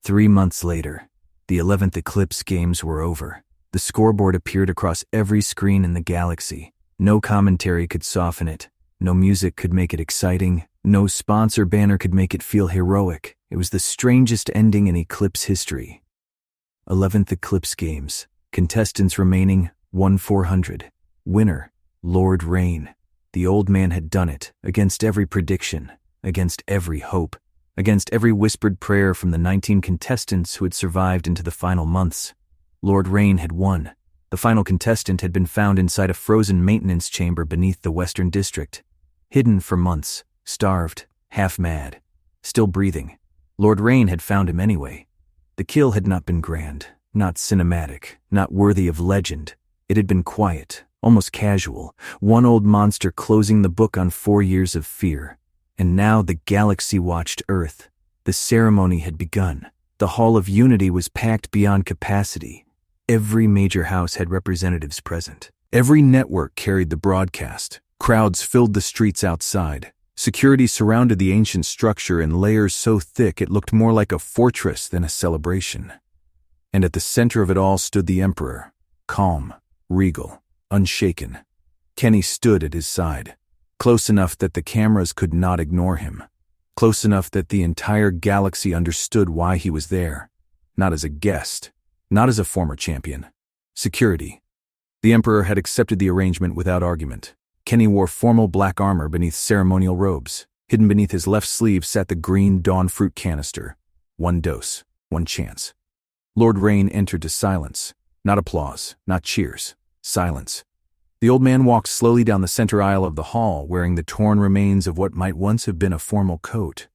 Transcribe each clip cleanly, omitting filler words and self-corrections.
3 months later, the 11th Eclipse games were over. The scoreboard appeared across every screen in the galaxy. No commentary could soften it. No music could make it exciting. No sponsor banner could make it feel heroic. It was the strangest ending in Eclipse history. 11th Eclipse Games. Contestants remaining, 1-400. Winner, Lord Rain. The old man had done it, against every prediction, against every hope, against every whispered prayer from the 19 contestants who had survived into the final months. Lord Rain had won. The final contestant had been found inside a frozen maintenance chamber beneath the Western District. Hidden for months, starved, half mad, still breathing. Lord Rain had found him anyway. The kill had not been grand, not cinematic, not worthy of legend. It had been quiet, almost casual, one old monster closing the book on 4 years of fear. And now the galaxy watched Earth. The ceremony had begun. The Hall of Unity was packed beyond capacity. Every major house had representatives present. Every network carried the broadcast. Crowds filled the streets outside. Security surrounded the ancient structure in layers so thick it looked more like a fortress than a celebration. And at the center of it all stood the Emperor, calm, regal, unshaken. Kenny stood at his side, close enough that the cameras could not ignore him, close enough that the entire galaxy understood why he was there, not as a guest, not as a former champion. Security. The Emperor had accepted the arrangement without argument. Kenny wore formal black armor beneath ceremonial robes. Hidden beneath his left sleeve sat the green dawn fruit canister. 1 dose, 1 chance. Lord Rain entered to silence. Not applause, not cheers. Silence. The old man walked slowly down the center aisle of the hall, wearing the torn remains of what might once have been a formal coat.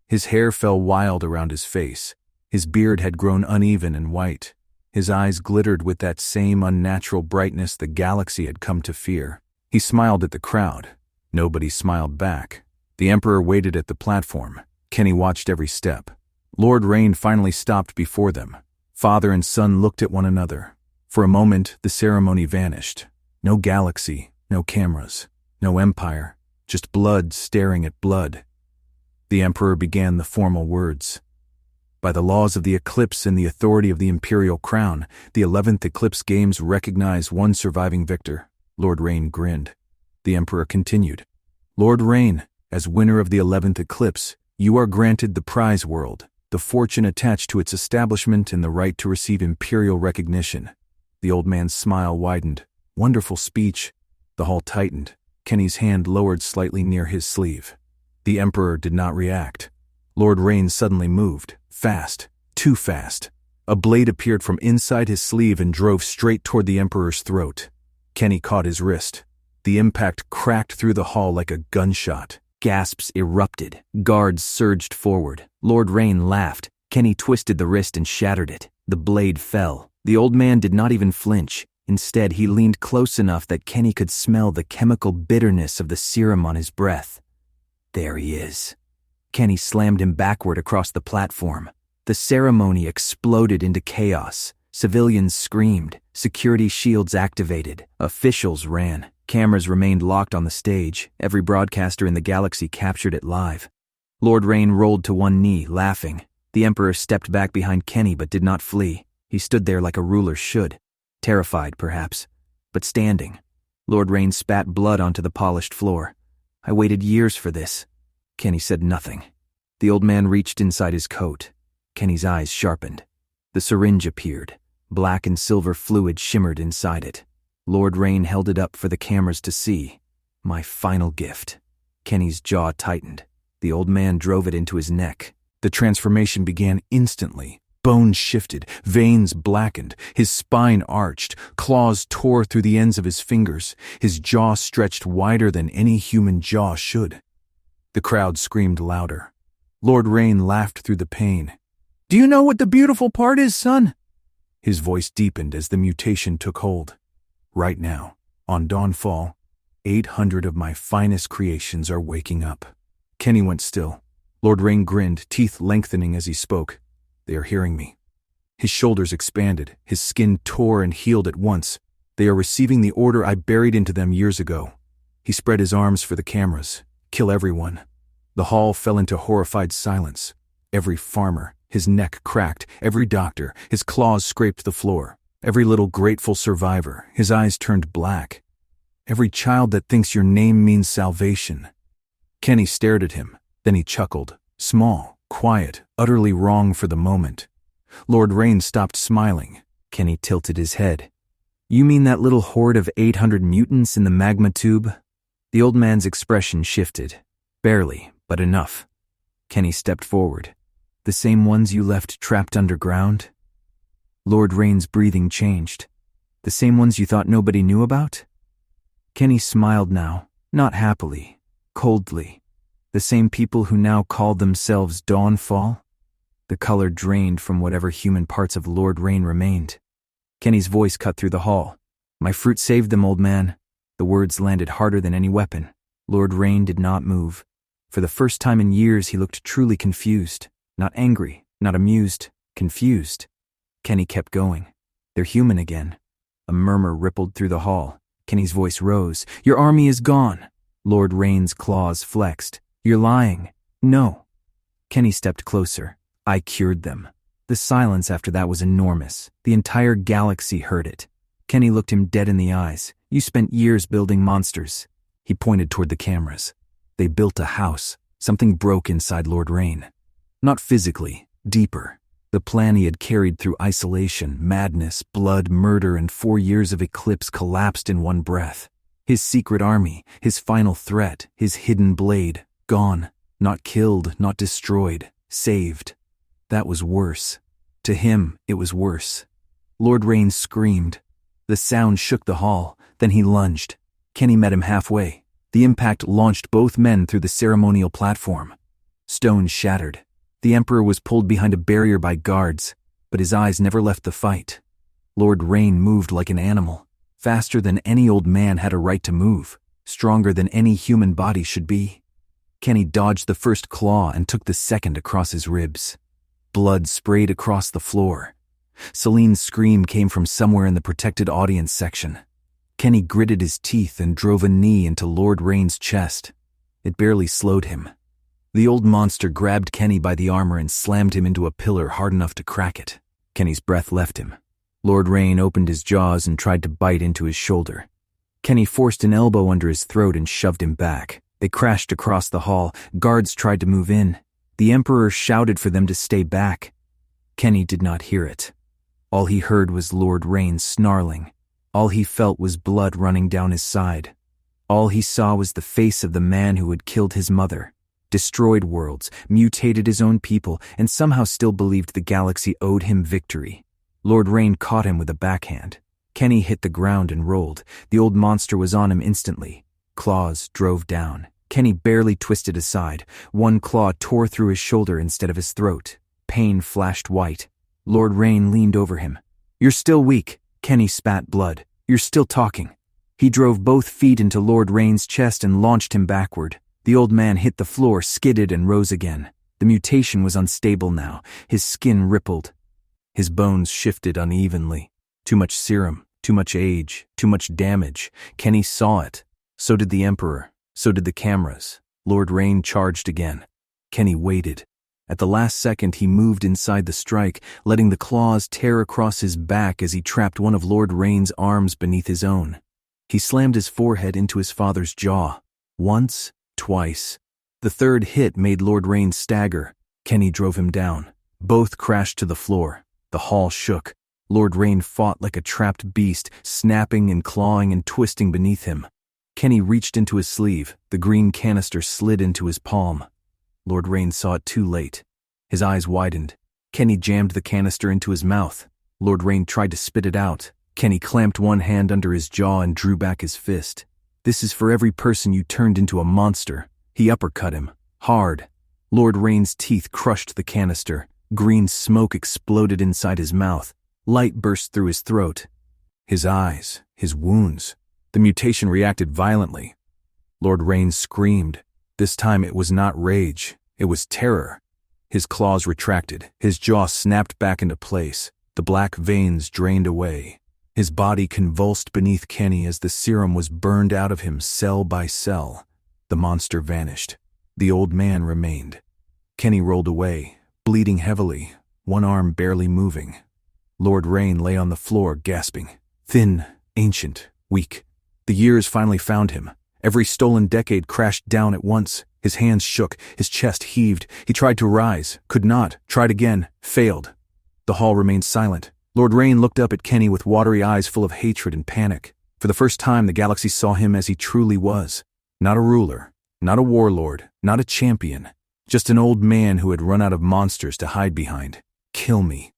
His hair fell wild around his face. His beard had grown uneven and white. His eyes glittered with that same unnatural brightness the galaxy had come to fear. He smiled at the crowd. Nobody smiled back. The Emperor waited at the platform. Kenny watched every step. Lord Rain finally stopped before them. Father and son looked at one another. For a moment, the ceremony vanished. No galaxy, no cameras, no empire, just blood staring at blood. The Emperor began the formal words. By the laws of the Eclipse and the authority of the Imperial Crown, the 11th Eclipse Games recognize one surviving victor. Lord Rain grinned. The Emperor continued. Lord Rain, as winner of the 11th Eclipse, you are granted the prize world, the fortune attached to its establishment and the right to receive imperial recognition. The old man's smile widened. Wonderful speech. The hall tightened. Kenny's hand lowered slightly near his sleeve. The Emperor did not react. Lord Rain suddenly moved. Fast. Too fast. A blade appeared from inside his sleeve and drove straight toward the Emperor's throat. Kenny caught his wrist. The impact cracked through the hall like a gunshot. Gasps erupted. Guards surged forward. Lord Rain laughed. Kenny twisted the wrist and shattered it. The blade fell. The old man did not even flinch. Instead, he leaned close enough that Kenny could smell the chemical bitterness of the serum on his breath. There he is. Kenny slammed him backward across the platform. The ceremony exploded into chaos. Civilians screamed. Security shields activated. Officials ran. Cameras remained locked on the stage. Every broadcaster in the galaxy captured it live. Lord Rain rolled to one knee, laughing. The Emperor stepped back behind Kenny but did not flee. He stood there like a ruler should. Terrified, perhaps, but standing. Lord Rain spat blood onto the polished floor. I waited years for this. Kenny said nothing. The old man reached inside his coat. Kenny's eyes sharpened. The syringe appeared. Black and silver fluid shimmered inside it. Lord Rain held it up for the cameras to see. My final gift. Kenny's jaw tightened. The old man drove it into his neck. The transformation began instantly. Bones shifted, veins blackened, his spine arched, claws tore through the ends of his fingers, his jaw stretched wider than any human jaw should. The crowd screamed louder. Lord Rain laughed through the pain. Do you know what the beautiful part is, son? His voice deepened as the mutation took hold. Right now, on Dawnfall, 800 of my finest creations are waking up. Kenny went still. Lord Rain grinned, teeth lengthening as he spoke. They are hearing me. His shoulders expanded. His skin tore and healed at once. They are receiving the order I buried into them years ago. He spread his arms for the cameras. Kill everyone. The hall fell into horrified silence. Every farmer, His neck cracked, every doctor, his claws scraped the floor. Every little grateful survivor, his eyes turned black. Every child that thinks your name means salvation. Kenny stared at him, then he chuckled. Small, quiet, utterly wrong for the moment. Lord Rain stopped smiling. Kenny tilted his head. You mean that little horde of 800 mutants in the magma tube? The old man's expression shifted. Barely, but enough. Kenny stepped forward. The same ones you left trapped underground? Lord Rain's breathing changed. The same ones you thought nobody knew about? Kenny smiled now, not happily, coldly. The same people who now called themselves Dawnfall? The color drained from whatever human parts of Lord Rain remained. Kenny's voice cut through the hall. My fruit saved them, old man. The words landed harder than any weapon. Lord Rain did not move. For the first time in years, he looked truly confused. Not angry, not amused, confused. Kenny kept going. They're human again. A murmur rippled through the hall. Kenny's voice rose. Your army is gone. Lord Rain's claws flexed. You're lying. No. Kenny stepped closer. I cured them. The silence after that was enormous. The entire galaxy heard it. Kenny looked him dead in the eyes. You spent years building monsters. He pointed toward the cameras. They built a house. Something broke inside Lord Rain. Not physically, deeper. The plan he had carried through isolation, madness, blood, murder, and 4 years of Eclipse collapsed in one breath. His secret army, his final threat, his hidden blade, gone. Not killed, not destroyed, saved. That was worse. To him, it was worse. Lord Rain screamed. The sound shook the hall, then he lunged. Kenny met him halfway. The impact launched both men through the ceremonial platform. Stone shattered. The Emperor was pulled behind a barrier by guards, but his eyes never left the fight. Lord Rain moved like an animal, faster than any old man had a right to move, stronger than any human body should be. Kenny dodged the first claw and took the second across his ribs. Blood sprayed across the floor. Celine's scream came from somewhere in the protected audience section. Kenny gritted his teeth and drove a knee into Lord Rain's chest. It barely slowed him. The old monster grabbed Kenny by the armor and slammed him into a pillar hard enough to crack it. Kenny's breath left him. Lord Rain opened his jaws and tried to bite into his shoulder. Kenny forced an elbow under his throat and shoved him back. They crashed across the hall. Guards tried to move in. The Emperor shouted for them to stay back. Kenny did not hear it. All he heard was Lord Rain snarling. All he felt was blood running down his side. All he saw was the face of the man who had killed his mother, destroyed worlds, mutated his own people, and somehow still believed the galaxy owed him victory. Lord Rain caught him with a backhand. Kenny hit the ground and rolled. The old monster was on him instantly. Claws drove down. Kenny barely twisted aside. One claw tore through his shoulder instead of his throat. Pain flashed white. Lord Rain leaned over him. You're still weak. Kenny spat blood. You're still talking. He drove both feet into Lord Rain's chest and launched him backward. The old man hit the floor, skidded, and rose again. The mutation was unstable now. His skin rippled. His bones shifted unevenly. Too much serum, too much age, too much damage. Kenny saw it. So did the Emperor. So did the cameras. Lord Rain charged again. Kenny waited. At the last second, he moved inside the strike, letting the claws tear across his back as he trapped one of Lord Rain's arms beneath his own. He slammed his forehead into his father's jaw. Once, twice. The third hit made Lord Rain stagger. Kenny drove him down. Both crashed to the floor. The hall shook. Lord Rain fought like a trapped beast, snapping and clawing and twisting beneath him. Kenny reached into his sleeve. The green canister slid into his palm. Lord Rain saw it too late. His eyes widened. Kenny jammed the canister into his mouth. Lord Rain tried to spit it out. Kenny clamped one hand under his jaw and drew back his fist. This is for every person you turned into a monster. He uppercut him. Hard. Lord Rain's teeth crushed the canister. Green smoke exploded inside his mouth. Light burst through his throat. His eyes, his wounds. The mutation reacted violently. Lord Rain screamed. This time it was not rage. It was terror. His claws retracted. His jaw snapped back into place. The black veins drained away. His body convulsed beneath Kenny as the serum was burned out of him cell by cell. The monster vanished. The old man remained. Kenny rolled away, bleeding heavily, one arm barely moving. Lord Rain lay on the floor, gasping. Thin, ancient, weak. The years finally found him. Every stolen decade crashed down at once. His hands shook, his chest heaved. He tried to rise, could not, tried again, failed. The hall remained silent. Lord Rain looked up at Kenny with watery eyes full of hatred and panic. For the first time, the galaxy saw him as he truly was. Not a ruler, not a warlord, not a champion. Just an old man who had run out of monsters to hide behind. Kill me.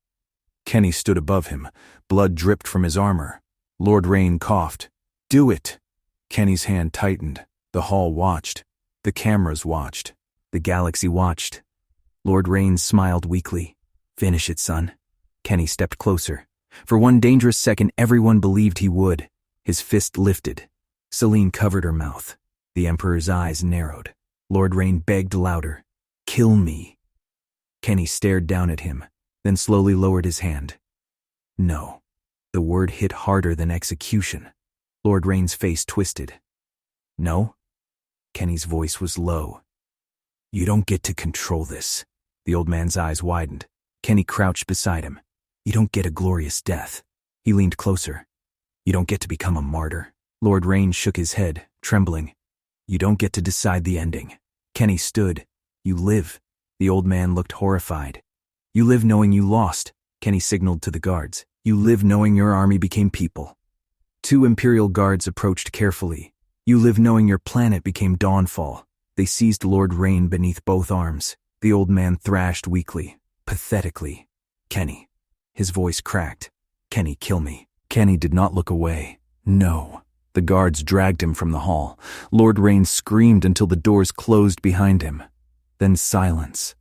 Kenny stood above him. Blood dripped from his armor. Lord Rain coughed. Do it. Kenny's hand tightened. The hall watched. The cameras watched. The galaxy watched. Lord Rain smiled weakly. Finish it, son. Kenny stepped closer. For one dangerous second, everyone believed he would. His fist lifted. Celine covered her mouth. The Emperor's eyes narrowed. Lord Rain begged louder. Kill me. Kenny stared down at him, then slowly lowered his hand. No. The word hit harder than execution. Lord Rain's face twisted. No? Kenny's voice was low. You don't get to control this. The old man's eyes widened. Kenny crouched beside him. You don't get a glorious death. He leaned closer. You don't get to become a martyr. Lord Rain shook his head, trembling. You don't get to decide the ending. Kenny stood. You live. The old man looked horrified. You live knowing you lost. Kenny signaled to the guards. You live knowing your army became people. 2 Imperial guards approached carefully. You live knowing your planet became Dawnfall. They seized Lord Rain beneath both arms. The old man thrashed weakly, pathetically. Kenny. His voice cracked. Kenny, kill me. Kenny did not look away. No. The guards dragged him from the hall. Lord Rain screamed until the doors closed behind him. Then silence.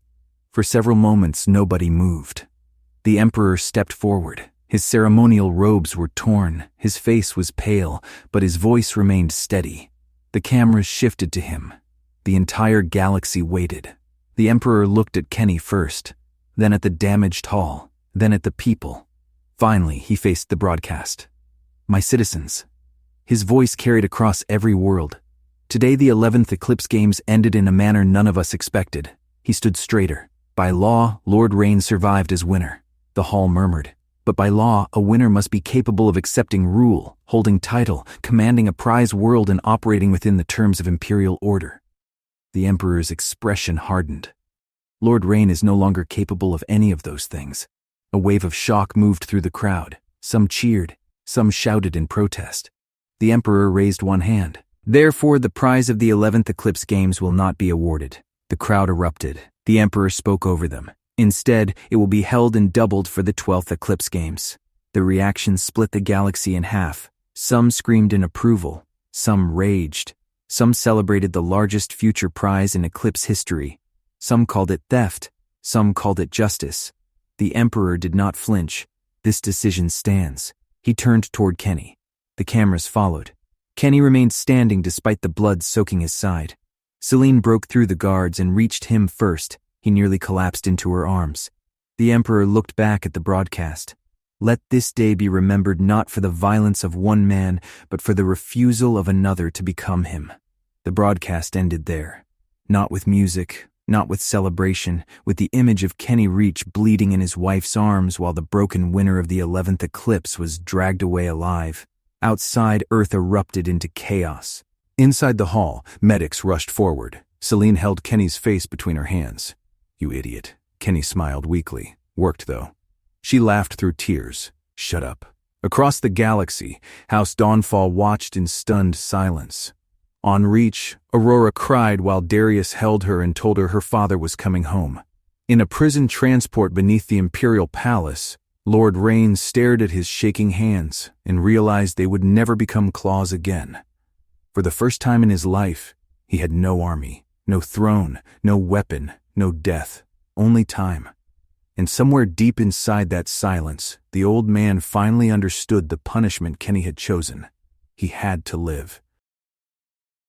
For several moments, nobody moved. The Emperor stepped forward. His ceremonial robes were torn. His face was pale, but his voice remained steady. The cameras shifted to him. The entire galaxy waited. The Emperor looked at Kenny first, then at the damaged hall, then at the people. Finally, he faced the broadcast. My citizens. His voice carried across every world. Today, the 11th Eclipse Games ended in a manner none of us expected. He stood straighter. By law, Lord Rain survived as winner. The hall murmured. But by law, a winner must be capable of accepting rule, holding title, commanding a prize world, and operating within the terms of imperial order. The Emperor's expression hardened. Lord Rain is no longer capable of any of those things. A wave of shock moved through the crowd. Some cheered, some shouted in protest. The Emperor raised one hand. Therefore, the prize of the 11th Eclipse Games will not be awarded. The crowd erupted. The Emperor spoke over them. Instead, it will be held and doubled for the 12th Eclipse Games. The reaction split the galaxy in half. Some screamed in approval. Some raged. Some celebrated the largest future prize in Eclipse history. Some called it theft. Some called it justice. The Emperor did not flinch. This decision stands. He turned toward Kenny. The cameras followed. Kenny remained standing despite the blood soaking his side. Celine broke through the guards and reached him first. He nearly collapsed into her arms. The Emperor looked back at the broadcast. Let this day be remembered not for the violence of one man, but for the refusal of another to become him. The broadcast ended there. Not with music, not with celebration, with the image of Kenny Reach bleeding in his wife's arms while the broken winner of the 11th Eclipse was dragged away alive. Outside, Earth erupted into chaos. Inside the hall, medics rushed forward. Celine held Kenny's face between her hands. You idiot. Kenny smiled weakly. Worked, though. She laughed through tears. Shut up. Across the galaxy, House Dawnfall watched in stunned silence. On Reach, Aurora cried while Darius held her and told her her father was coming home. In a prison transport beneath the Imperial Palace, Lord Rain stared at his shaking hands and realized they would never become claws again. For the first time in his life, he had no army, no throne, no weapon, no death, only time. And somewhere deep inside that silence, the old man finally understood the punishment Kenny had chosen. He had to live.